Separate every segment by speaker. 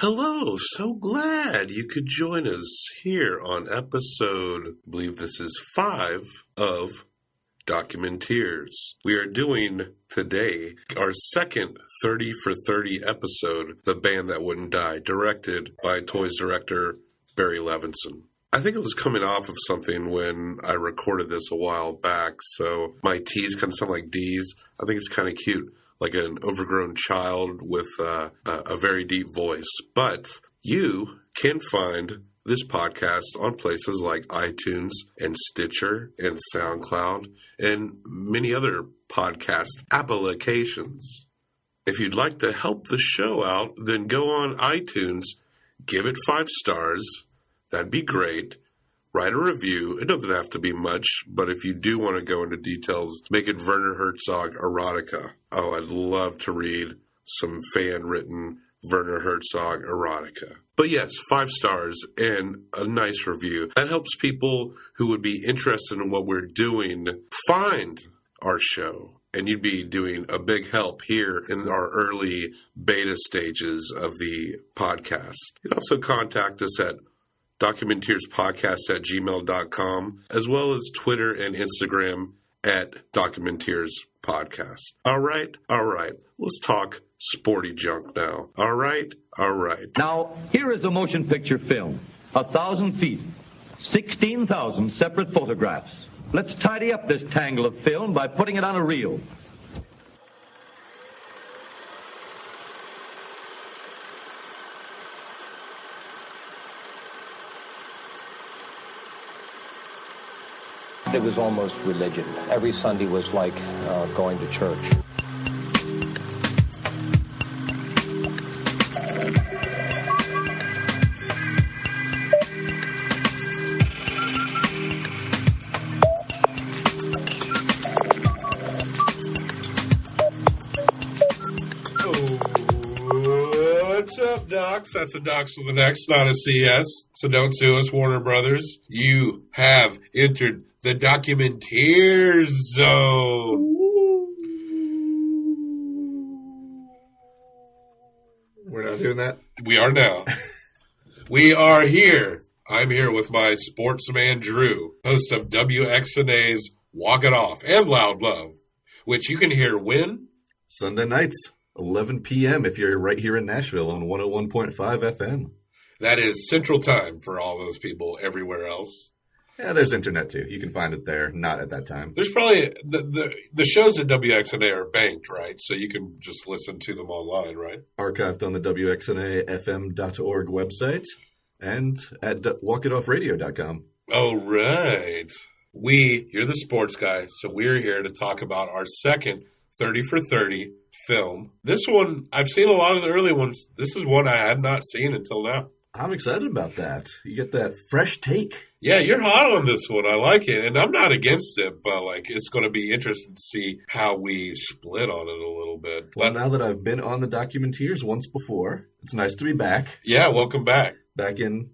Speaker 1: Hello, so glad you could join us here on episode, I believe this is 5 of Documenteers. We are doing today our second 30 for 30 episode, The Band That Wouldn't Die, directed by Toys director Barry Levinson. I think it was coming off of something when I recorded this a while back, so my T's kind of sound like D's. I think it's kind of cute, like an overgrown child with a very deep voice. But you can find this podcast on places like iTunes and Stitcher and SoundCloud and many other podcast applications. If you'd like to help the show out, then go on iTunes, give it 5 stars. That'd be great. Write a review. It doesn't have to be much, but if you do want to go into details, make it Werner Herzog erotica. Oh, I'd love to read some fan-written Werner Herzog erotica. But yes, 5 stars and a nice review. That helps people who would be interested in what we're doing find our show. And you'd be doing a big help here in our early beta stages of the podcast. You can also contact us at documenteerspodcast@gmail.com, as well as Twitter and Instagram at documenteerspodcast. All right. Let's talk sporty junk now. All right.
Speaker 2: Now, here is a motion picture film. 1,000 feet, 16,000 separate photographs. Let's tidy up this tangle of film by putting it on a reel.
Speaker 3: It was almost religion. Every Sunday was like going to church.
Speaker 1: What's up, Docs? That's a Docs with an X, not a CS. So don't sue us, Warner Brothers. You have entered the Documenteers zone.
Speaker 4: We're not doing that?
Speaker 1: We are now. We are here. I'm here with my sportsman Drew, host of WXNA's Walk It Off and Loud Love, which you can hear when?
Speaker 4: Sunday nights, 11 p.m. if you're right here in Nashville on 101.5 FM.
Speaker 1: That is Central Time for all those people everywhere else.
Speaker 4: Yeah, there's internet too. You can find it there, not at that time.
Speaker 1: There's probably the shows at WXNA are banked, right? So you can just listen to them online, right?
Speaker 4: Archived on the WXNAFM.org website and at walkitoffradio.com.
Speaker 1: Oh, right. You're the sports guy, so we're here to talk about our second 30 for 30 film. This one, I've seen a lot of the early ones. This is one I had not seen until now.
Speaker 4: I'm excited about that. You get that fresh take.
Speaker 1: Yeah, you're hot on this one. I like it. And I'm not against it, but it's going to be interesting to see how we split on it a little bit.
Speaker 4: Well, now that I've been on the Documenteers once before, it's nice to be back.
Speaker 1: Yeah, welcome back.
Speaker 4: Back in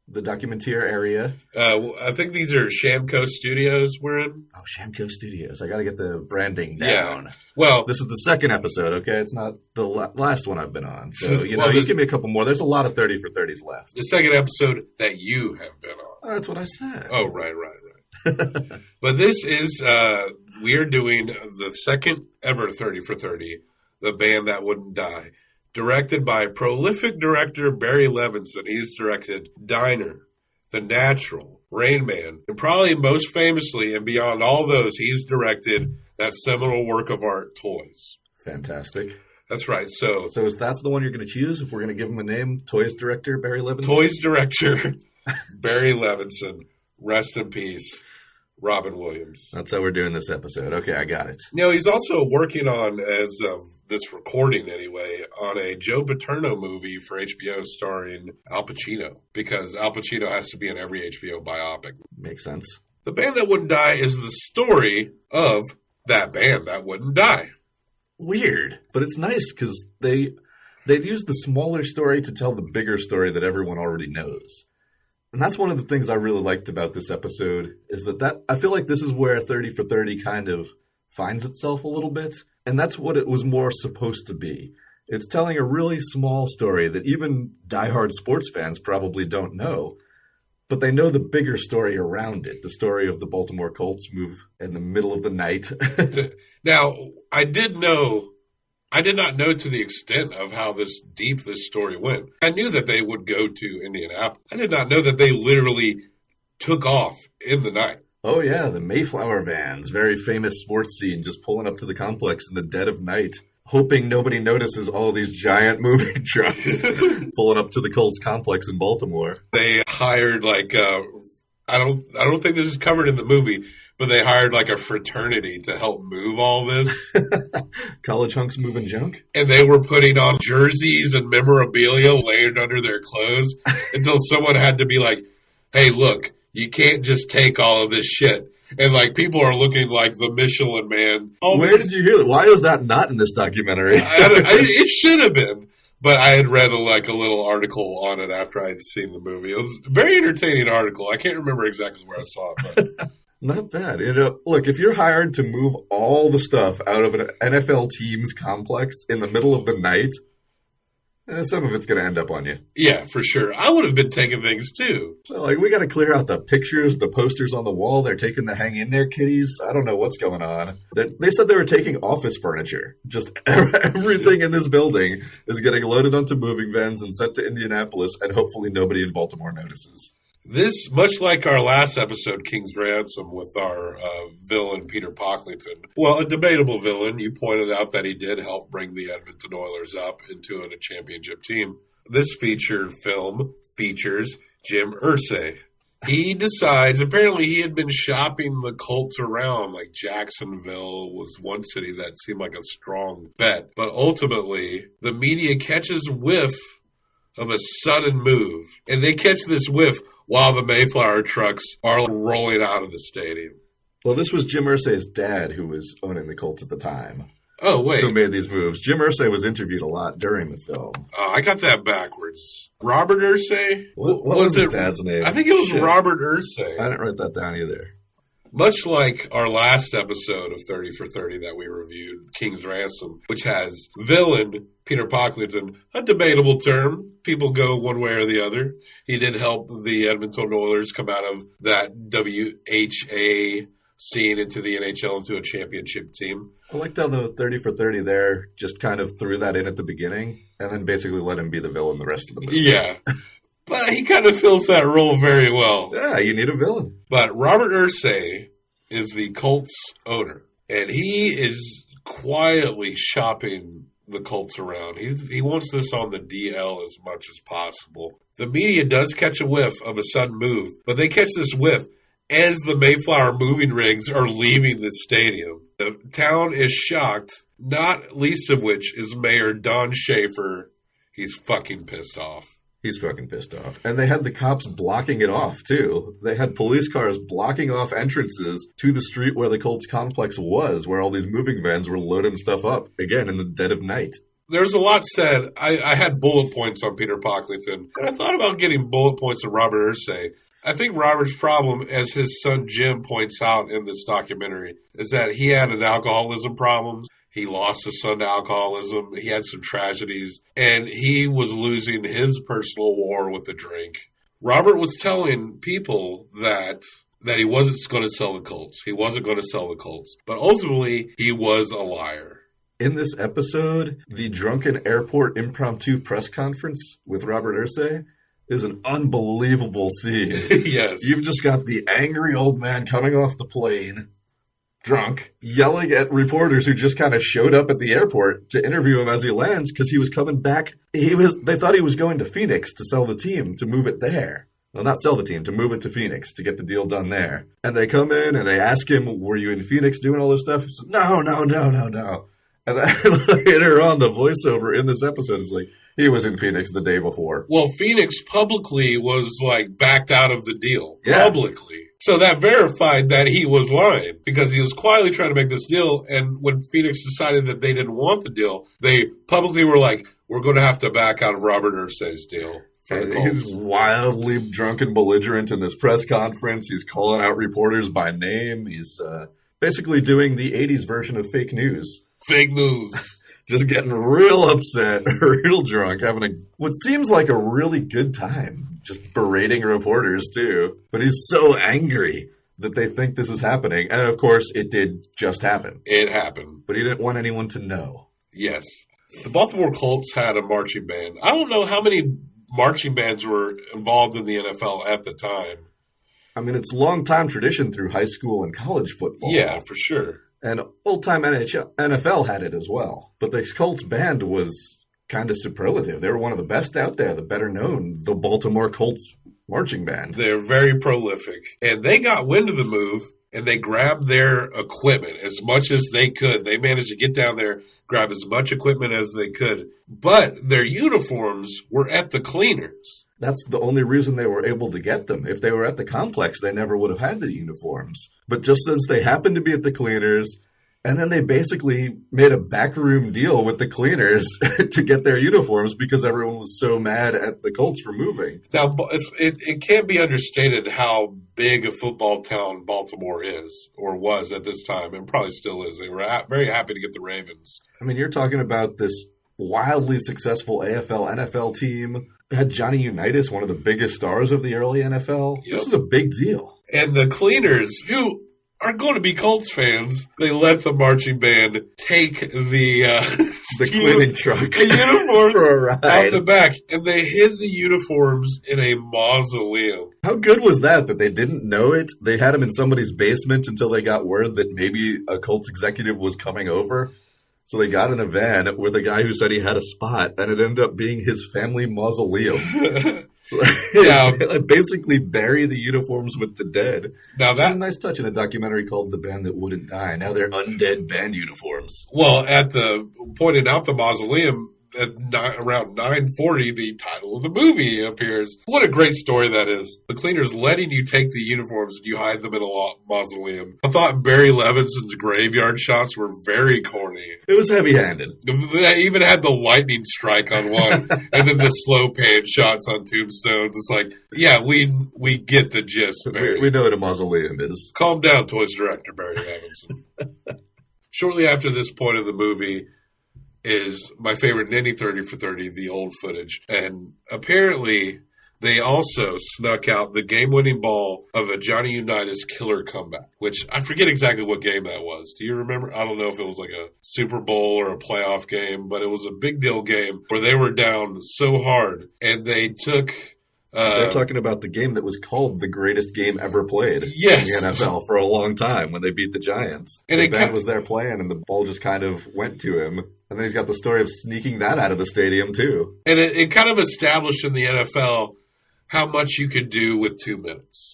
Speaker 4: the Documenteer area.
Speaker 1: I think these are Shamco Studios we're in.
Speaker 4: Oh, Shamco Studios. I got to get the branding down.
Speaker 1: Yeah. Well,
Speaker 4: this is the second episode, okay? It's not the last one I've been on. So, you give me a couple more. There's a lot of 30 for 30s left.
Speaker 1: The second episode that you have been on.
Speaker 4: Oh, that's what I said.
Speaker 1: Oh, right. But this is, we are doing the second ever 30 for 30, The Band That Wouldn't Die. Directed by prolific director Barry Levinson. He's directed Diner, The Natural, Rain Man, and probably most famously and beyond all those, he's directed that seminal work of art, Toys.
Speaker 4: Fantastic.
Speaker 1: That's right. So
Speaker 4: that's the one you're going to choose if we're going to give him a name? Toys director Barry Levinson?
Speaker 1: Toys director Barry Levinson. Rest in peace, Robin Williams.
Speaker 4: That's how we're doing this episode. Okay, I got it.
Speaker 1: He's also working on, as of this recording anyway, on a Joe Paterno movie for HBO starring Al Pacino, because Al Pacino has to be in every HBO biopic.
Speaker 4: Makes sense.
Speaker 1: The Band That Wouldn't Die is the story of that band that wouldn't die.
Speaker 4: Weird, but it's nice because they've used the smaller story to tell the bigger story that everyone already knows. And that's one of the things I really liked about this episode is that I feel like this is where 30 for 30 kind of finds itself a little bit. And that's what it was more supposed to be. It's telling a really small story that even diehard sports fans probably don't know. But they know the bigger story around it, the story of the Baltimore Colts move in the middle of the night.
Speaker 1: Now, I did not know to the extent of how deep this story went. I knew that they would go to Indianapolis. I did not know that they literally took off in the night.
Speaker 4: Oh, yeah, the Mayflower vans, very famous sports scene, just pulling up to the complex in the dead of night, hoping nobody notices all these giant moving trucks pulling up to the Colts complex in Baltimore.
Speaker 1: They hired I don't think this is covered in the movie, but they hired a fraternity to help move all this.
Speaker 4: College hunks moving junk?
Speaker 1: And they were putting on jerseys and memorabilia layered under their clothes until someone had to be like, hey, look, you can't just take all of this shit. And people are looking like the Michelin Man.
Speaker 4: Where did you hear that? Why is that not in this documentary?
Speaker 1: It should have been. But I had read a little article on it after I had seen the movie. It was a very entertaining article. I can't remember exactly where I saw it. But.
Speaker 4: Not bad. Look, if you're hired to move all the stuff out of an NFL team's complex in the middle of the night, some of it's going to end up on you.
Speaker 1: Yeah, for sure. I would have been taking things too.
Speaker 4: So, we got to clear out the pictures, the posters on the wall. They're taking the hang in there kitties. I don't know what's going on. They said they were taking office furniture. Just everything in this building is getting loaded onto moving vans and sent to Indianapolis, and hopefully nobody in Baltimore notices.
Speaker 1: This, much like our last episode, King's Ransom, with our villain, Peter Pocklington. Well, a debatable villain. You pointed out that he did help bring the Edmonton Oilers up into a championship team. This film features Jim Irsay. He decides, apparently he had been shopping the Colts around, Jacksonville was one city that seemed like a strong bet. But ultimately, the media catches whiff of a sudden move. And they catch this whiff while the Mayflower trucks are rolling out of the stadium.
Speaker 4: Well, this was Jim Irsay's dad who was owning the Colts at the time.
Speaker 1: Oh, wait.
Speaker 4: Who made these moves. Jim Irsay was interviewed a lot during the film.
Speaker 1: I got that backwards. Robert Irsay?
Speaker 4: What was his dad's name?
Speaker 1: I think it was Robert Irsay.
Speaker 4: I didn't write that down either.
Speaker 1: Much like our last episode of 30 for 30 that we reviewed, King's Ransom, which has villain Peter Pocklington, a debatable term. People go one way or the other. He did help the Edmonton Oilers come out of that WHA scene into the NHL, into a championship team.
Speaker 4: I liked how the 30 for 30 there just kind of threw that in at the beginning and then basically let him be the villain the rest of the movie.
Speaker 1: Yeah. But he kind of fills that role very well.
Speaker 4: Yeah, you need a villain.
Speaker 1: But Robert Irsay is the Colts owner, and he is quietly shopping the Colts around. He wants this on the DL as much as possible. The media does catch a whiff of a sudden move, but they catch this whiff as the Mayflower moving rigs are leaving the stadium. The town is shocked, not least of which is Mayor Don Schaefer. He's fucking pissed off.
Speaker 4: He's fucking pissed off. And they had the cops blocking it off, too. They had police cars blocking off entrances to the street where the Colts complex was, where all these moving vans were loading stuff up, again, in the dead of night.
Speaker 1: There's a lot said. I had bullet points on Peter Pocklington, and I thought about getting bullet points on Robert Irsay. I think Robert's problem, as his son Jim points out in this documentary, is that he had an alcoholism problem. He lost his son to alcoholism. He had some tragedies, and he was losing his personal war with the drink. Robert was telling people that he wasn't going to sell the Colts. He wasn't going to sell the Colts. But ultimately, he was a liar.
Speaker 4: In this episode, the drunken airport impromptu press conference with Robert Irsay is an unbelievable scene.
Speaker 1: Yes.
Speaker 4: You've just got the angry old man coming off the plane, drunk, yelling at reporters who just kind of showed up at the airport to interview him as he lands because he was coming back. They thought he was going to Phoenix to sell the team, to move it there. Well, not sell the team, to move it to Phoenix, to get the deal done there. And they come in and they ask him, were you in Phoenix doing all this stuff? He said, no. And then later on, the voiceover in this episode is like, he was in Phoenix the day before.
Speaker 1: Well, Phoenix publicly was backed out of the deal.
Speaker 4: Yeah.
Speaker 1: Publicly. So that verified that he was lying because he was quietly trying to make this deal. And when Phoenix decided that they didn't want the deal, they publicly were like, we're going to have to back out of Robert Irsay's deal.
Speaker 4: And he's wildly drunk and belligerent in this press conference. He's calling out reporters by name. He's basically doing the 80s version of fake news.
Speaker 1: Fake news.
Speaker 4: just getting real upset, real drunk, having what seems like a really good time, just berating reporters too. But he's so angry that they think this is happening. And of course, it did just happen.
Speaker 1: It happened.
Speaker 4: But he didn't want anyone to know.
Speaker 1: Yes. The Baltimore Colts had a marching band. I don't know how many marching bands were involved in the NFL at the time.
Speaker 4: I mean, it's long-time tradition through high school and college football.
Speaker 1: Yeah, for sure.
Speaker 4: And old-time NFL had it as well. But the Colts band was kind of superlative. They were one of the best out there, the better known, the Baltimore Colts marching band.
Speaker 1: They're very prolific. And they got wind of the move, and they grabbed their equipment as much as they could. They managed to get down there, grab as much equipment as they could. But their uniforms were at the cleaners.
Speaker 4: That's the only reason they were able to get them. If they were at the complex, they never would have had the uniforms. But just since they happened to be at the cleaners, and then they basically made a backroom deal with the cleaners to get their uniforms because everyone was so mad at the Colts for moving.
Speaker 1: Now, it can't be understated how big a football town Baltimore is, or was at this time, and probably still is. They were very happy to get the Ravens.
Speaker 4: I mean, you're talking about this wildly successful AFL, NFL team. It had Johnny Unitas, one of the biggest stars of the early NFL. Yep. This is a big deal.
Speaker 1: And the cleaners, who are going to be Colts fans, they let the marching band take the
Speaker 4: cleaning truck,
Speaker 1: the uniforms
Speaker 4: for a ride
Speaker 1: out the back, and they hid the uniforms in a mausoleum.
Speaker 4: How good was that they didn't know it? They had them in somebody's basement until they got word that maybe a Colts executive was coming over. So they got in a van with a guy who said he had a spot, and it ended up being his family mausoleum. Yeah, basically bury the uniforms with the dead.
Speaker 1: Now that's
Speaker 4: a nice touch in a documentary called "The Band That Wouldn't Die." Now they're undead band uniforms.
Speaker 1: Well, pointing out the mausoleum. Around 9:40, the title of the movie appears. What a great story that is. The cleaners letting you take the uniforms and you hide them in a mausoleum. I thought Barry Levinson's graveyard shots were very corny.
Speaker 4: It was heavy-handed.
Speaker 1: They even had the lightning strike on one, and then the slow pan shots on tombstones. It's like, yeah, we get the gist, Barry.
Speaker 4: We know what a mausoleum is.
Speaker 1: Calm down, Toys director Barry Levinson. Shortly after this point of the movie is my favorite Ninny 30 for 30, the old footage. And apparently they also snuck out the game-winning ball of a Johnny Unitas killer comeback, which I forget exactly what game that was. Do you remember? I don't know if it was like a Super Bowl or a playoff game, but it was a big deal game where they were down so hard and they took...
Speaker 4: They're talking about the game that was called the greatest game ever played in
Speaker 1: the
Speaker 4: NFL for a long time when they beat the Giants. And the band was there playing, and the ball just kind of went to him. And then he's got the story of sneaking that out of the stadium, too.
Speaker 1: And it kind of established in the NFL how much you could do with 2 minutes.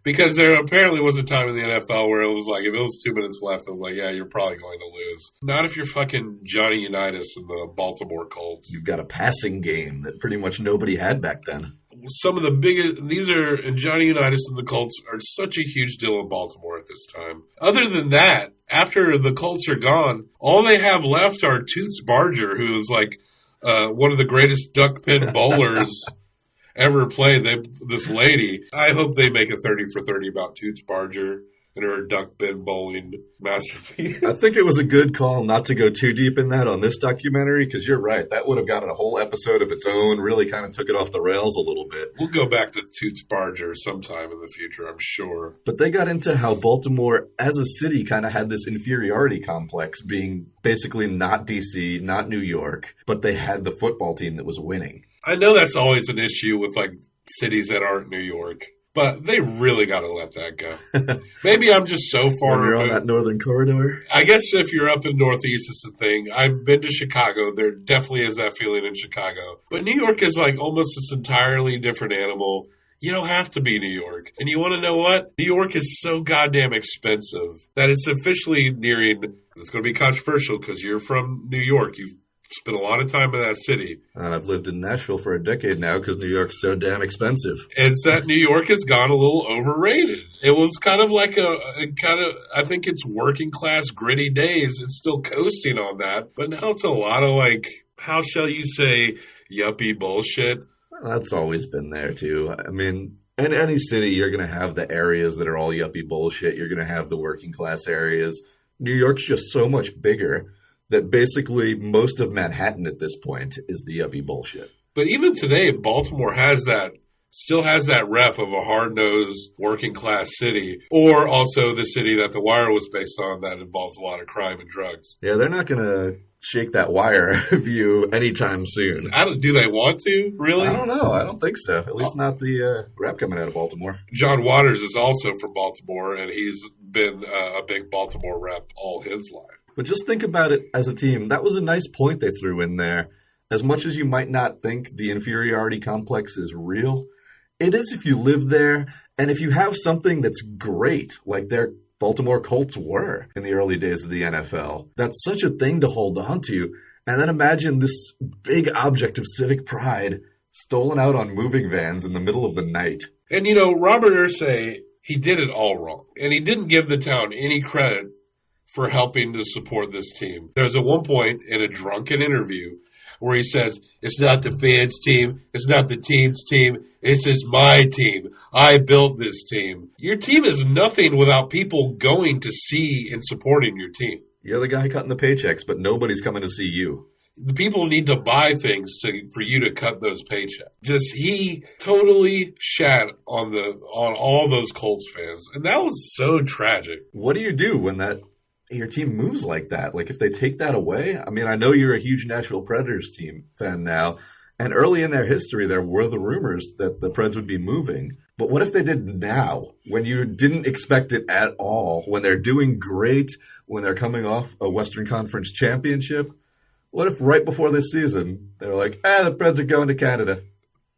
Speaker 1: Because there apparently was a time in the NFL where it was like, if it was 2 minutes left, I was like, yeah, you're probably going to lose. Not if you're fucking Johnny Unitas and the Baltimore Colts.
Speaker 4: You've got a passing game that pretty much nobody had back then.
Speaker 1: Some of the biggest, and Johnny Unitas and the Colts are such a huge deal in Baltimore at this time. Other than that, after the Colts are gone, all they have left are Toots Barger, who is like one of the greatest duck pin bowlers ever played. This lady. I hope they make a 30 for 30 about Toots Barger and her duck pin bowling masterpiece.
Speaker 4: I think it was a good call not to go too deep in that on this documentary, because you're right. That would have gotten a whole episode of its own, really kind of took it off the rails a little bit.
Speaker 1: We'll go back to Toots Barger sometime in the future, I'm sure.
Speaker 4: But they got into how Baltimore, as a city, kind of had this inferiority complex, being basically not D.C., not New York, but they had the football team that was winning.
Speaker 1: I know that's always an issue with like cities that aren't New York. But they really got to let that go. Maybe I'm just so far.
Speaker 4: You're on that northern corridor.
Speaker 1: I guess if you're up in Northeast, it's the thing. I've been to Chicago. There definitely is that feeling in Chicago. But New York is like almost this entirely different animal. You don't have to be New York. And you want to know what? New York is so goddamn expensive that it's officially nearing. It's going to be controversial because you're from New York. You've spent a lot of time in that city.
Speaker 4: And I've lived in Nashville for a decade now because New York's so damn expensive.
Speaker 1: It's that New York has gone a little overrated. It was kind of like I think it's working class gritty days. It's still coasting on that. But now it's a lot of like, how shall you say, yuppie bullshit.
Speaker 4: Well, that's always been there too. I mean, in any city, you're going to have the areas that are all yuppie bullshit. You're going to have the working class areas. New York's just so much bigger that basically most of Manhattan at this point is the yuppie bullshit.
Speaker 1: But even today, Baltimore still has that rep of a hard-nosed, working-class city, or also the city that The Wire was based on that involves a lot of crime and drugs.
Speaker 4: Yeah, they're not going to shake that Wire view anytime soon.
Speaker 1: Do they want to, really?
Speaker 4: I don't know. I don't think so. At least not the rep coming out of Baltimore.
Speaker 1: John Waters is also from Baltimore, and he's been a big Baltimore rep all his life.
Speaker 4: But just think about it as a team. That was a nice point they threw in there. As much as you might not think the inferiority complex is real, it is if you live there, and if you have something that's great, like their Baltimore Colts were in the early days of the NFL. That's such a thing to hold on to. And then imagine this big object of civic pride stolen out on moving vans in the middle of the night.
Speaker 1: And, Robert Irsay, he did it all wrong. And he didn't give the town any credit for helping to support this team. There's at one point in a drunken interview where he says, it's not the fans' team, it's not the team's team, this is my team. I built this team. Your team is nothing without people going to see and supporting your team.
Speaker 4: You're the guy cutting the paychecks, but nobody's coming to see you.
Speaker 1: The people need to buy things for you to cut those paychecks. He totally shat on all those Colts fans, and that was so tragic.
Speaker 4: What do you do when your team moves like that? Like, if they take that away? I mean, I know you're a huge Nashville Predators team fan now, and early in their history, there were the rumors that the Preds would be moving. But what if they did now, when you didn't expect it at all, when they're doing great, when they're coming off a Western Conference championship? What if right before this season, they're like, the Preds are going to Canada?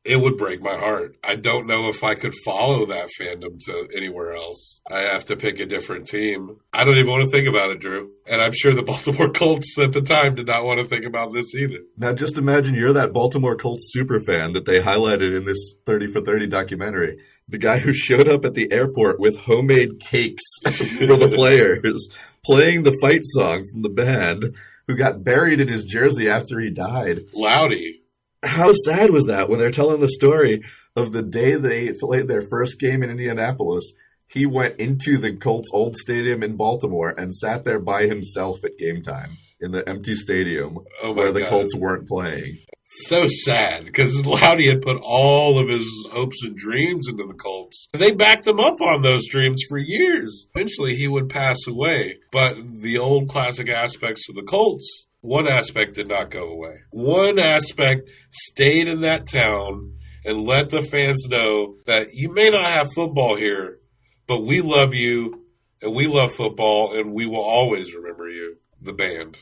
Speaker 1: It would break my heart. I don't know if I could follow that fandom to anywhere else. I have to pick a different team. I don't even want to think about it, Drew. And I'm sure the Baltimore Colts at the time did not want to think about this either.
Speaker 4: Now, just imagine you're that Baltimore Colts superfan that they highlighted in this 30 for 30 documentary. The guy who showed up at the airport with homemade cakes for the players, playing the fight song from the band, who got buried in his jersey after he died.
Speaker 1: Loudy.
Speaker 4: How sad was that when they're telling the story of the day they played their first game in Indianapolis? He went into the Colts' old stadium in Baltimore and sat there by himself at game time in the empty stadium where the Colts weren't playing.
Speaker 1: So sad, because Loudy had put all of his hopes and dreams into the Colts. They backed him up on those dreams for years. Eventually, he would pass away. But the old classic aspects of the Colts, one aspect did not go away. One aspect stayed in that town and let the fans know that you may not have football here, but we love you, and we love football, and we will always remember you. The band.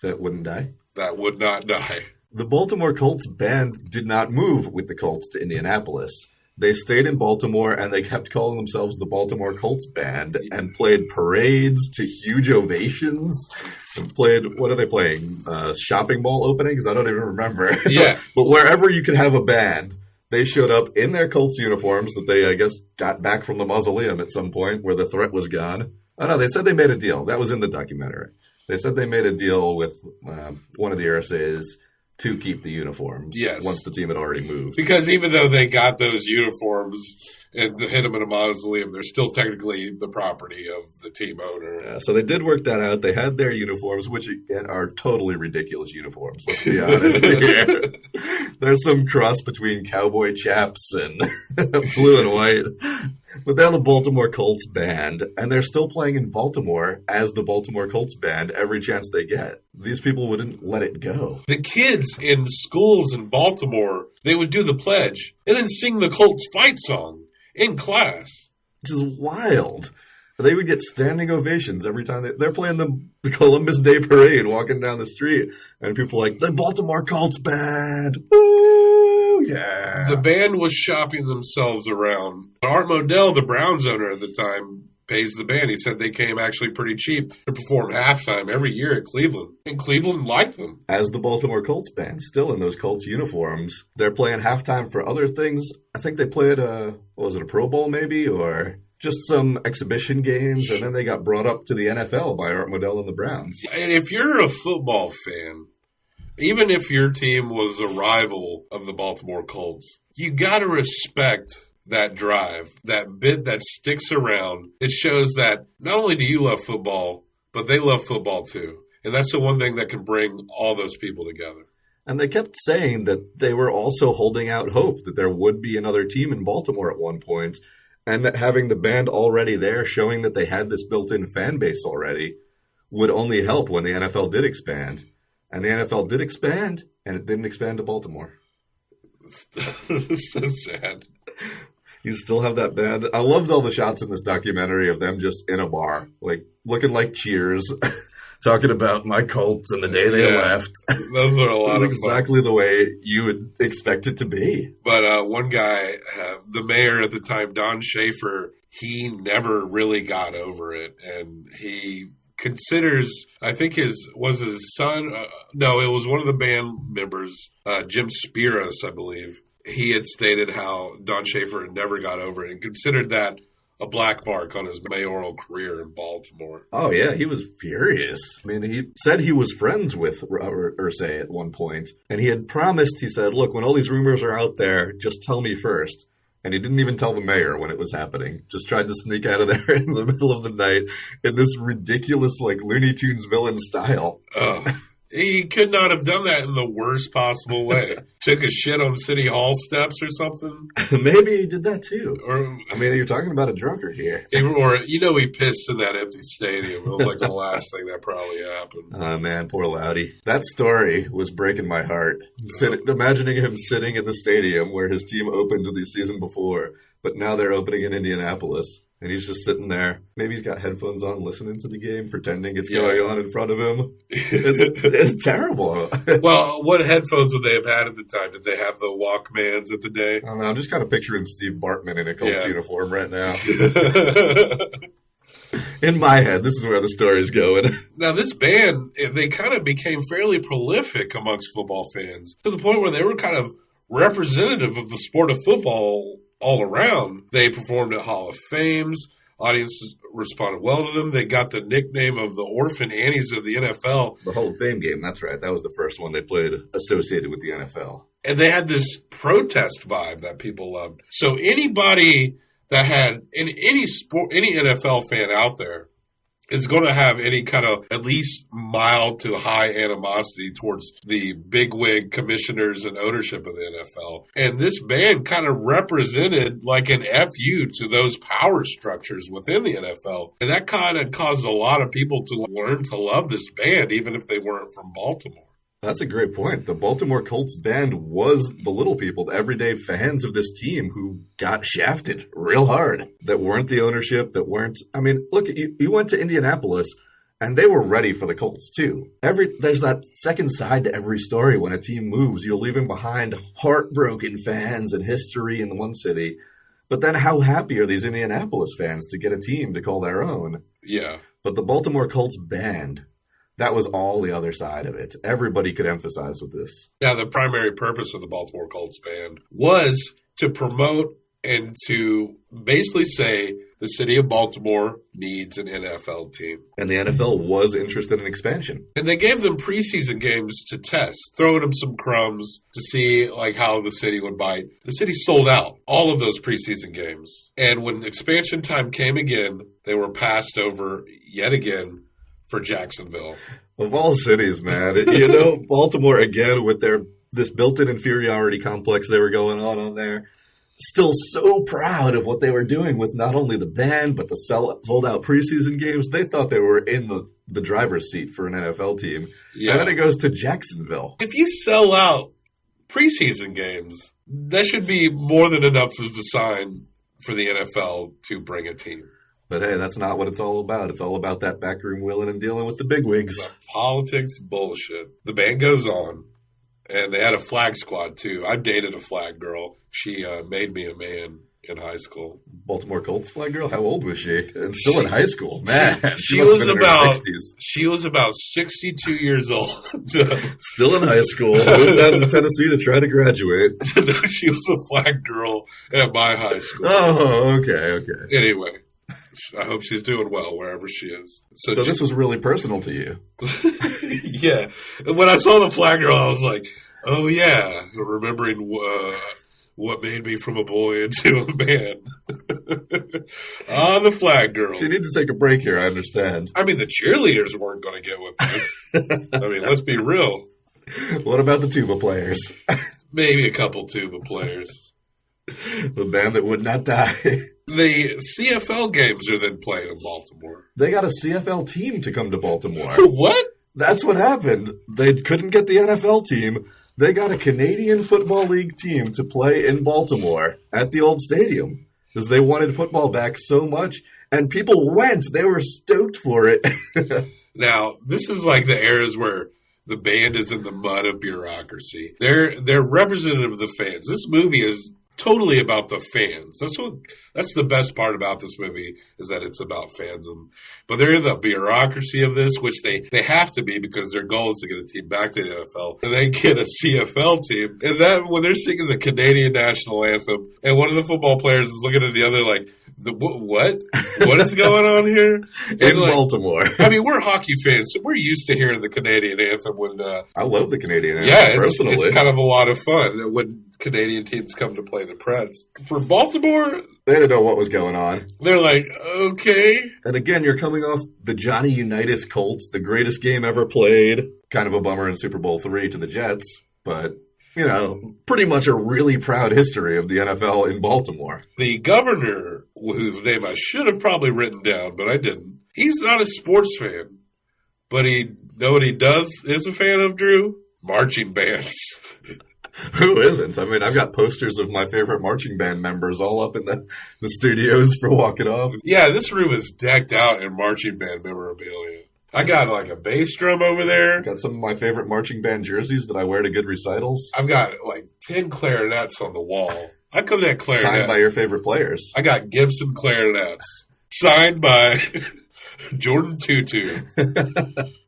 Speaker 4: That wouldn't die?
Speaker 1: That would not die.
Speaker 4: The Baltimore Colts band did not move with the Colts to Indianapolis. They stayed in Baltimore, and they kept calling themselves the Baltimore Colts Band and played parades to huge ovations and played, what are they playing, shopping mall openings? I don't even remember.
Speaker 1: Yeah.
Speaker 4: But wherever you could have a band, they showed up in their Colts uniforms that they, I guess, got back from the mausoleum at some point where the threat was gone. Oh, no, they said they made a deal. That was in the documentary. They said they made a deal with one of the Irasays to keep the uniforms once the team had already moved.
Speaker 1: Because even though they got those uniforms and hit them in a mausoleum, they're still technically the property of the team owner.
Speaker 4: Yeah, so they did work that out. They had their uniforms, which again are totally ridiculous uniforms, let's be honest here. There's some cross between cowboy chaps and blue and white. But they're the Baltimore Colts band, and they're still playing in Baltimore as the Baltimore Colts band every chance they get. These people wouldn't let it go.
Speaker 1: The kids in schools in Baltimore, they would do the pledge and then sing the Colts fight song in class.
Speaker 4: Which is wild. They would get standing ovations every time they're playing the Columbus Day Parade walking down the street. And people are like, the Baltimore Colts band. Woo, yeah.
Speaker 1: The band was shopping themselves around. Art Modell, the Browns owner at the time, pays the band. He said they came actually pretty cheap to perform halftime every year at Cleveland. And Cleveland liked them.
Speaker 4: As the Baltimore Colts band, still in those Colts uniforms. They're playing halftime for other things. I think they played a Pro Bowl maybe? Or just some exhibition games. And then they got brought up to the NFL by Art Modell and the Browns.
Speaker 1: And if you're a football fan, even if your team was a rival of the Baltimore Colts, you got to respect that drive, that bit that sticks around. It shows that not only do you love football, but they love football too. And that's the one thing that can bring all those people together.
Speaker 4: And they kept saying that they were also holding out hope that there would be another team in Baltimore at one point, and that having the band already there, showing that they had this built-in fan base already, would only help when the NFL did expand. And the NFL did expand, and it didn't expand to Baltimore.
Speaker 1: It's so sad.
Speaker 4: You still have that band. I loved all the shots in this documentary of them just in a bar, like looking like Cheers, talking about my Colts and the day they left.
Speaker 1: Those are a lot of fun.
Speaker 4: Exactly the way you would expect it to be.
Speaker 1: But one guy, the mayor at the time, Don Schaefer, he never really got over it, and he considers, I think was his son. No, it was one of the band members, Jim Spiros, I believe. He had stated how Don Schaefer never got over it and considered that a black mark on his mayoral career in Baltimore.
Speaker 4: Oh, yeah, he was furious. I mean, he said he was friends with Irsay at one point, and he had promised, he said, look, when all these rumors are out there, just tell me first. And he didn't even tell the mayor when it was happening. Just tried to sneak out of there in the middle of the night in this ridiculous, like, Looney Tunes villain style.
Speaker 1: He could not have done that in the worst possible way. Took a shit on City Hall steps or something.
Speaker 4: Maybe he did that too.
Speaker 1: Or,
Speaker 4: I mean, you're talking about a drunkard here.
Speaker 1: Or, he pissed in that empty stadium. It was like the last thing that probably happened.
Speaker 4: Oh, man, poor Loudy. That story was breaking my heart. Imagining him sitting in the stadium where his team opened the season before, but now they're opening in Indianapolis. And he's just sitting there. Maybe he's got headphones on, listening to the game, pretending it's going on in front of him. It's terrible.
Speaker 1: Well, what headphones would they have had at the time? Did they have the Walkmans at the day?
Speaker 4: I don't know. I'm just kind of picturing Steve Bartman in a Colts uniform right now. In my head, this is where the story's going.
Speaker 1: Now, this band, they kind of became fairly prolific amongst football fans to the point where they were kind of representative of the sport of football all around. They performed at Hall of Fames. Audiences responded well to them. They got the nickname of the Orphan Annies of the NFL.
Speaker 4: The Hall of Fame game, that's right. That was the first one they played associated with the NFL.
Speaker 1: And they had this protest vibe that people loved. So anybody that had any sport, any NFL fan out there is going to have any kind of at least mild to high animosity towards the bigwig commissioners and ownership of the NFL. And this band kind of represented like an FU to those power structures within the NFL. And that kind of caused a lot of people to learn to love this band, even if they weren't from Baltimore.
Speaker 4: That's a great point. The Baltimore Colts band was the little people, the everyday fans of this team who got shafted real hard, that weren't the ownership, that weren't... I mean, look, you went to Indianapolis, and they were ready for the Colts, too. There's that second side to every story. When a team moves, you're leaving behind heartbroken fans and history in the one city. But then how happy are these Indianapolis fans to get a team to call their own?
Speaker 1: Yeah.
Speaker 4: But the Baltimore Colts band... that was all the other side of it. Everybody could empathize with this.
Speaker 1: Yeah, the primary purpose of the Baltimore Colts band was to promote and to basically say the city of Baltimore needs an NFL team.
Speaker 4: And the NFL was interested in expansion.
Speaker 1: And they gave them preseason games to test, throwing them some crumbs to see like how the city would bite. The city sold out all of those preseason games. And when expansion time came again, they were passed over yet again for Jacksonville.
Speaker 4: Of all cities, man. Baltimore, again, with this built-in inferiority complex they were going on there, still so proud of what they were doing with not only the band, but the sold-out preseason games. They thought they were in the driver's seat for an NFL team. Yeah. And then it goes to Jacksonville.
Speaker 1: If you sell out preseason games, that should be more than enough of a sign for the NFL to bring a team.
Speaker 4: But hey, that's not what it's all about. It's all about that backroom willing and dealing with the bigwigs.
Speaker 1: Politics bullshit. The band goes on, and they had a flag squad, too. I dated a flag girl. She made me a man in high school.
Speaker 4: Baltimore Colts flag girl? How old was she? And still in high school. Man,
Speaker 1: she was about 60s. She was about 62 years old.
Speaker 4: Still in high school. Moved down to Tennessee to try to graduate.
Speaker 1: She was a flag girl at my high school.
Speaker 4: Oh, okay.
Speaker 1: Anyway. I hope she's doing well wherever she is.
Speaker 4: So this was really personal to you.
Speaker 1: Yeah. And when I saw the flag girl, I was like, oh, yeah. Remembering what made me from a boy into a man. On the flag girls.
Speaker 4: So you need to take a break here, I understand.
Speaker 1: I mean, the cheerleaders weren't going to get with this. I mean, let's be real.
Speaker 4: What about the tuba players?
Speaker 1: Maybe a couple tuba players.
Speaker 4: The band that would not die.
Speaker 1: The CFL games are then played in Baltimore.
Speaker 4: They got a CFL team to come to Baltimore.
Speaker 1: What?
Speaker 4: That's what happened. They couldn't get the NFL team. They got a Canadian Football League team to play in Baltimore at the old stadium because they wanted football back so much, and people went. They were stoked for it.
Speaker 1: Now, this is like the eras where the band is in the mud of bureaucracy. They're representative of the fans. This movie is totally about the fans. That's the best part about this movie is that it's about fans. But they're in the bureaucracy of this, which they have to be because their goal is to get a team back to the NFL and then get a CFL team. And that when they're singing the Canadian national anthem and one of the football players is looking at the other like, what? What is going on here?
Speaker 4: In Baltimore.
Speaker 1: I mean, we're hockey fans, so we're used to hearing the Canadian anthem when
Speaker 4: I love the Canadian anthem.
Speaker 1: Yeah,
Speaker 4: personally.
Speaker 1: It's kind of a lot of fun when Canadian teams come to play the Preds. For Baltimore,
Speaker 4: they didn't know what was going on.
Speaker 1: They're like, okay.
Speaker 4: And again, you're coming off the Johnny Unitas Colts, the greatest game ever played. Kind of a bummer in Super Bowl III to the Jets, but pretty much a really proud history of the NFL in Baltimore.
Speaker 1: The governor, whose name I should have probably written down, but I didn't, he's not a sports fan. But know what he is a fan of, Drew? Marching bands.
Speaker 4: Who isn't? I mean, I've got posters of my favorite marching band members all up in the studios for Walk It Off.
Speaker 1: Yeah, this room is decked out in marching band memorabilia. I got like a bass drum over there.
Speaker 4: Got some of my favorite marching band jerseys that I wear to good recitals.
Speaker 1: I've got like 10 clarinets on the wall. I could have clarinet.
Speaker 4: Signed by your favorite players.
Speaker 1: I got Gibson clarinets. Signed by Jordan Tutu.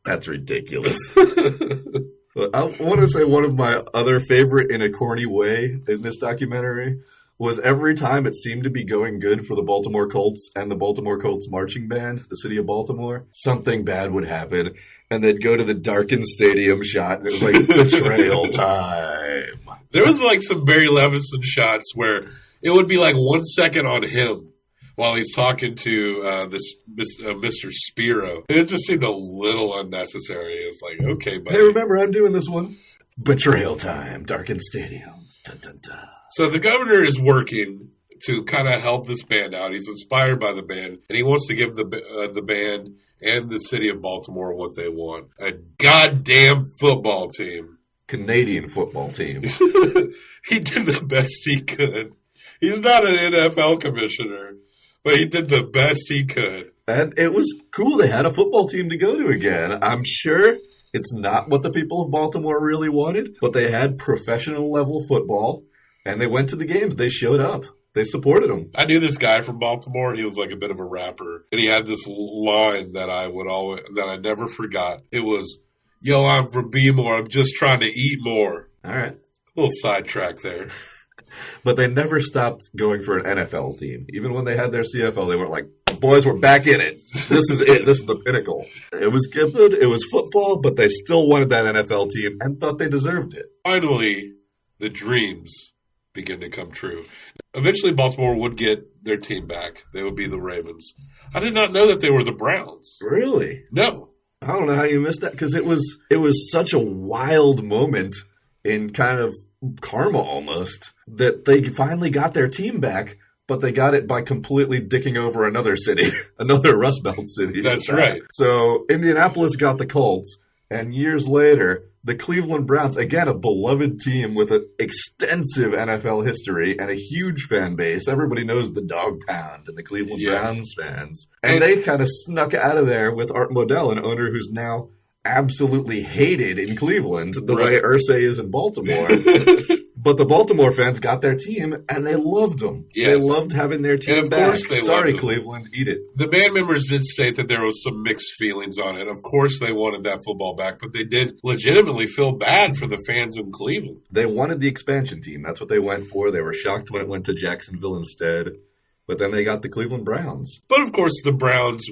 Speaker 4: That's ridiculous. I want to say one of my other favorite in a corny way in this documentary was every time it seemed to be going good for the Baltimore Colts and the Baltimore Colts marching band, the city of Baltimore, something bad would happen, and they'd go to the darkened stadium shot, and it was like betrayal time.
Speaker 1: There was like some Barry Levinson shots where it would be like 1 second on him while he's talking to Mr. Spiro. It just seemed a little unnecessary. It's like, okay, buddy.
Speaker 4: Hey, remember, I'm doing this one. Betrayal time, darkened stadium. Dun, dun, dun.
Speaker 1: So the governor is working to kind of help this band out. He's inspired by the band, and he wants to give the band and the city of Baltimore what they want. A goddamn football team.
Speaker 4: Canadian football team.
Speaker 1: He did the best he could. He's not an NFL commissioner, but he did the best he could.
Speaker 4: And it was cool. They had a football team to go to again. I'm sure it's not what the people of Baltimore really wanted, but they had professional level football. And they went to the games. They showed up. They supported him.
Speaker 1: I knew this guy from Baltimore. He was like a bit of a rapper. And he had this line that I never forgot. It was, yo, I'm from B-more. I'm just trying to eat more.
Speaker 4: All right.
Speaker 1: A little sidetrack there.
Speaker 4: But they never stopped going for an NFL team. Even when they had their CFL, they weren't like, boys, we're back in it. This is it. This is the pinnacle. It was good. It was football, but they still wanted that NFL team and thought they deserved it.
Speaker 1: Finally, the dreams begin to come true. Eventually, Baltimore would get their team back. They would be the Ravens. I did not know that they were the Browns.
Speaker 4: Really?
Speaker 1: No.
Speaker 4: I don't know how you missed that, because it was such a wild moment in kind of karma almost that they finally got their team back, but they got it by completely dicking over another city, another Rust Belt city.
Speaker 1: That's right.
Speaker 4: So Indianapolis got the Colts, and years later, the Cleveland Browns, again, a beloved team with an extensive NFL history and a huge fan base. Everybody knows the Dog Pound and the Cleveland Browns fans. And they kind of snuck out of there with Art Modell, an owner who's now absolutely hated in Cleveland, the way Irsay is in Baltimore. But the Baltimore fans got their team, and they loved them. Yes. They loved having their team back.
Speaker 1: Course they
Speaker 4: Sorry, Cleveland, eat it.
Speaker 1: The band members did state that there was some mixed feelings on it. Of course they wanted that football back, but they did legitimately feel bad for the fans in Cleveland.
Speaker 4: They wanted the expansion team. That's what they went for. They were shocked when it went to Jacksonville instead. But then they got the Cleveland Browns.
Speaker 1: But of course the Browns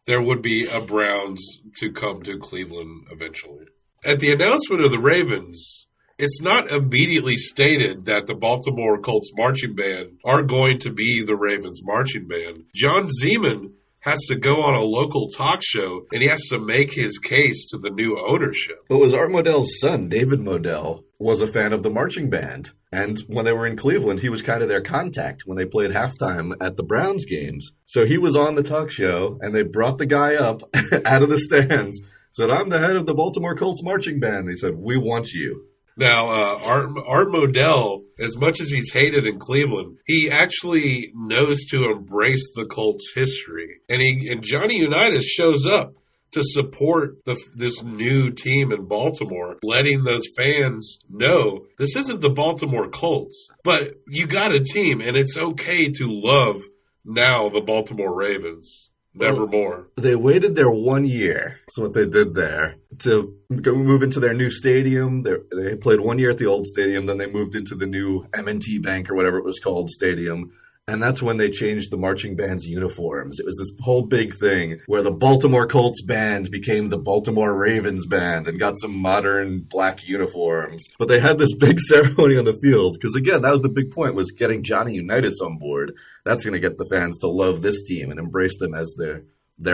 Speaker 1: there would be a Browns to come to Cleveland eventually. At the announcement of the Ravens, it's not immediately stated that the Baltimore Colts marching band are going to be the Ravens marching band. John Zeman has to go on a local talk show, and he has to make his case to the new ownership.
Speaker 4: But it was Art Modell's son, David Modell, was a fan of the marching band. And when they were in Cleveland, he was kind of their contact when they played halftime at the Browns games. So he was on the talk show, and they brought the guy up out of the stands, said, "I'm the head of the Baltimore Colts marching band." They said, "We want you."
Speaker 1: Now, Art Modell, as much as he's hated in Cleveland, he actually knows to embrace the Colts' history. And Johnny Unitas shows up to support this new team in Baltimore, letting those fans know this isn't the Baltimore Colts, but you got a team, and it's okay to love now the Baltimore Ravens. Nevermore.
Speaker 4: They waited their 1 year. That's what they did there. To go move into their new stadium. They played 1 year at the old stadium. Then they moved into the new M&T Bank or whatever it was called stadium. And that's when they changed the marching band's uniforms. It was this whole big thing where the Baltimore Colts band became the Baltimore Ravens band and got some modern black uniforms. But they had this big ceremony on the field because, again, that was the big point, was getting Johnny Unitas on board. That's going to get the fans to love this team and embrace them as their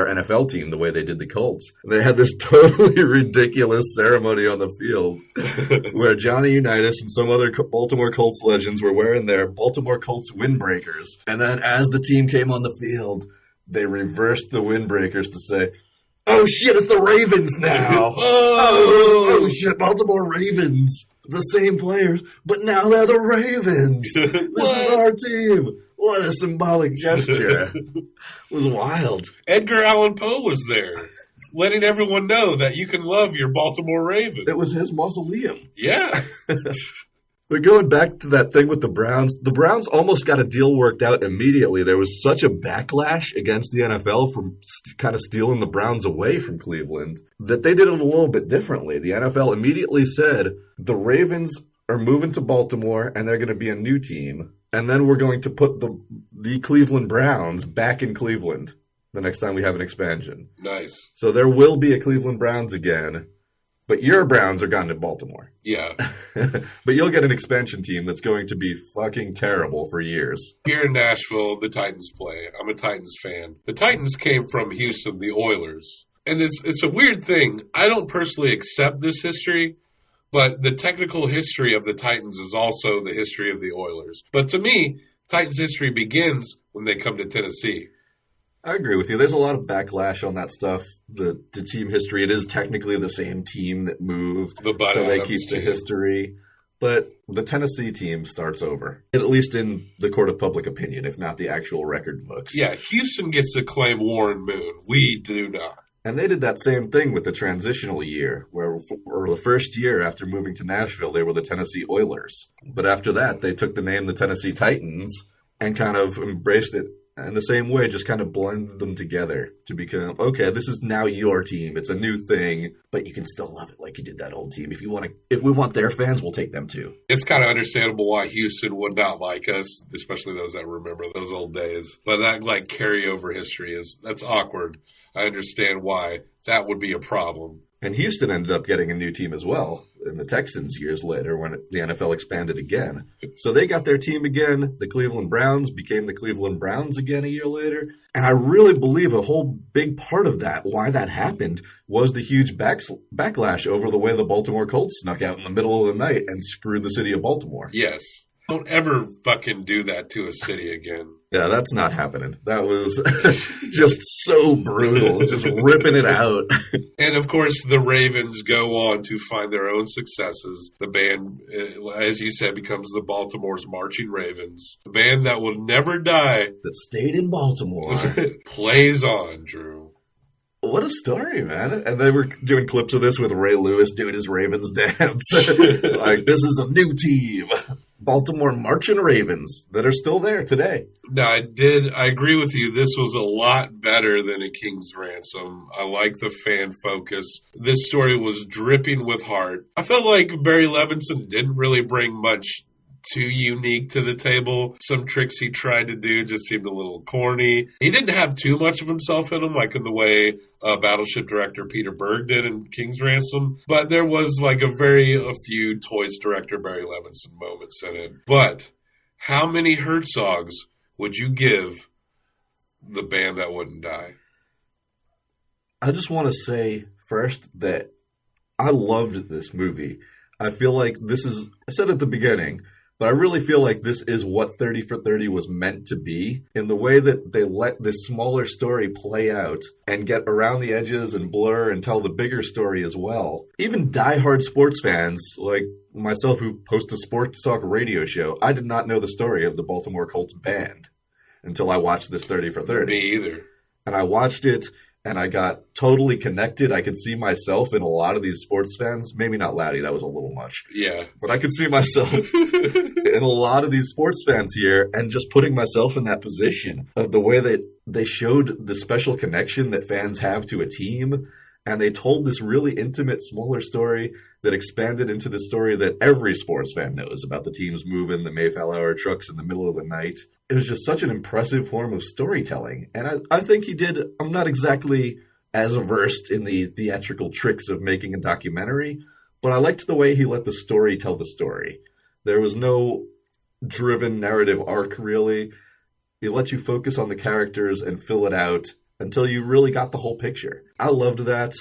Speaker 4: NFL team the way they did the Colts. And they had this totally ridiculous ceremony on the field where Johnny Unitas and some other Baltimore Colts legends were wearing their Baltimore Colts windbreakers. And then as the team came on the field, they reversed the windbreakers to say, "Oh shit, it's the Ravens now." Oh shit, Baltimore Ravens. The same players, but now they're the Ravens. This is our team. What a symbolic gesture. It was wild.
Speaker 1: Edgar Allan Poe was there, letting everyone know that you can love your Baltimore Ravens.
Speaker 4: It was his mausoleum.
Speaker 1: Yeah.
Speaker 4: But going back to that thing with the Browns almost got a deal worked out immediately. There was such a backlash against the NFL from kind of stealing the Browns away from Cleveland that they did it a little bit differently. The NFL immediately said, the Ravens are moving to Baltimore and they're going to be a new team. And then we're going to put the Cleveland Browns back in Cleveland the next time we have an expansion.
Speaker 1: Nice.
Speaker 4: So there will be a Cleveland Browns again. But your Browns are gone to Baltimore.
Speaker 1: Yeah.
Speaker 4: But you'll get an expansion team that's going to be fucking terrible for years.
Speaker 1: Here in Nashville, the Titans play. I'm a Titans fan. The Titans came from Houston, the Oilers. And it's a weird thing. I don't personally accept this history, but the technical history of the Titans is also the history of the Oilers. But to me, Titans history begins when they come to Tennessee.
Speaker 4: I agree with you. There's a lot of backlash on that stuff. The team history, it is technically the same team that moved, so they keep the history. But the Tennessee team starts over, at least in the court of public opinion, if not the actual record books.
Speaker 1: Yeah, Houston gets to claim Warren Moon. We do not.
Speaker 4: And they did that same thing with the transitional year, where for the first year after moving to Nashville, they were the Tennessee Oilers. But after that, they took the name the Tennessee Titans and kind of embraced it in the same way, just kind of blended them together to become, okay, this is now your team. It's a new thing, but you can still love it like you did that old team. If we want their fans, we'll take them too.
Speaker 1: It's kind of understandable why Houston would not like us, especially those that remember those old days. But that like carryover history that's awkward. I understand why that would be a problem.
Speaker 4: And Houston ended up getting a new team as well in the Texans years later when the NFL expanded again. So they got their team again. The Cleveland Browns became the Cleveland Browns again a year later. And I really believe a whole big part of that, why that happened, was the huge backlash over the way the Baltimore Colts snuck out in the middle of the night and screwed the city of Baltimore.
Speaker 1: Yes. Don't ever fucking do that to a city again.
Speaker 4: Yeah, that's not happening. That was just so brutal, just ripping it out.
Speaker 1: And, of course, the Ravens go on to find their own successes. The band, as you said, becomes the Baltimore's Marching Ravens. The band that will never die.
Speaker 4: That stayed in Baltimore.
Speaker 1: Plays on, Drew.
Speaker 4: What a story, man. And they were doing clips of this with Ray Lewis doing his Ravens dance. Like, this is a new team. Baltimore Marching Ravens that are still there today.
Speaker 1: No, I agree with you. This was a lot better than A King's Ransom. I like the fan focus. This story was dripping with heart. I felt like Barry Levinson didn't really bring much too unique to the table. Some tricks he tried to do just seemed a little corny. He didn't have too much of himself in him, like in the way Battleship director Peter Berg did in King's Ransom. But there was like a few Toys director Barry Levinson moments in it. But how many Herzogs would you give The Band That Wouldn't Die?
Speaker 4: I just want to say first that I loved this movie. I feel like this is, I said at the beginning, but I really feel like this is what 30 for 30 was meant to be, in the way that they let this smaller story play out and get around the edges and blur and tell the bigger story as well. Even diehard sports fans, like myself who host a sports talk radio show, I did not know the story of the Baltimore Colts band until I watched this 30 for 30.
Speaker 1: Me either.
Speaker 4: And I watched it, and I got totally connected. I could see myself in a lot of these sports fans. Maybe not Laddie, that was a little much.
Speaker 1: Yeah.
Speaker 4: But I could see myself in a lot of these sports fans here, and just putting myself in that position of the way that they showed the special connection that fans have to a team. And they told this really intimate, smaller story that expanded into the story that every sports fan knows about the teams moving the Mayflower trucks in the middle of the night. It was just such an impressive form of storytelling. And I think he did, I'm not exactly as versed in the theatrical tricks of making a documentary, but I liked the way he let the story tell the story. There was no driven narrative arc, really. He let you focus on the characters and fill it out until you really got the whole picture. I loved that.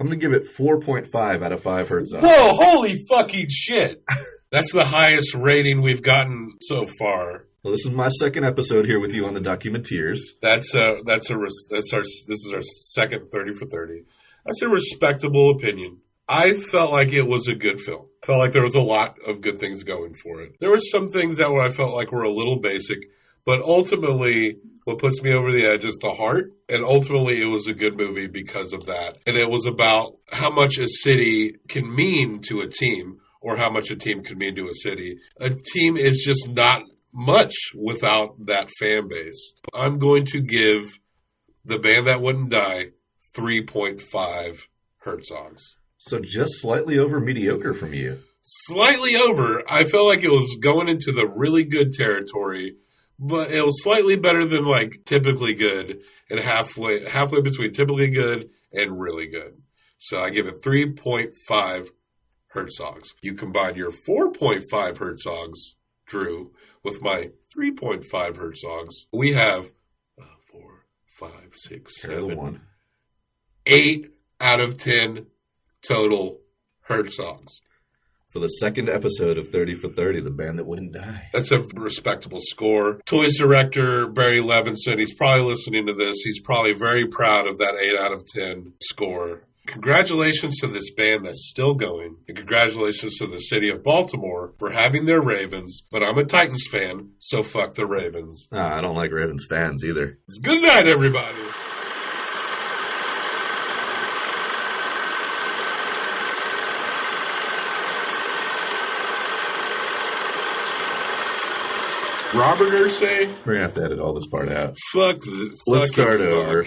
Speaker 4: I'm going to give it 4.5 out of 5 Herzogs.
Speaker 1: Whoa, holy fucking shit. That's the highest rating we've gotten so far.
Speaker 4: Well, this is my second episode here with you on the Documenteers.
Speaker 1: This is our second 30 for 30. That's a respectable opinion. I felt like it was a good film. Felt like there was a lot of good things going for it. There were some things that I felt like were a little basic, but ultimately what puts me over the edge is the heart, and ultimately it was a good movie because of that. And it was about how much a city can mean to a team, or how much a team can mean to a city. A team is just not much without that fan base. I'm going to give The Band That Wouldn't Die 3.5 Herzogs.
Speaker 4: So just slightly over mediocre from you.
Speaker 1: Slightly over. I felt like it was going into the really good territory, but it was slightly better than like typically good, and halfway between typically good and really good. So I give it 3.5 Herzogs. You combine your 4.5 Herzogs, Drew, with my 3.5 Herzogs. We have 4, 5, 6, 7, 8 out of 10 total Herzogs.
Speaker 4: For the second episode of 30 for 30, The Band That Wouldn't Die.
Speaker 1: That's a respectable score. Toys director Barry Levinson, he's probably listening to this. He's probably very proud of that 8 out of 10 score. Congratulations to this band that's still going. And congratulations to the city of Baltimore for having their Ravens. But I'm a Titans fan, so fuck the Ravens.
Speaker 4: I don't like Ravens fans either.
Speaker 1: Good night, everybody. Robert Ursay?
Speaker 4: We're going to have to edit all this part out.
Speaker 1: Fuck.
Speaker 4: Let's start over.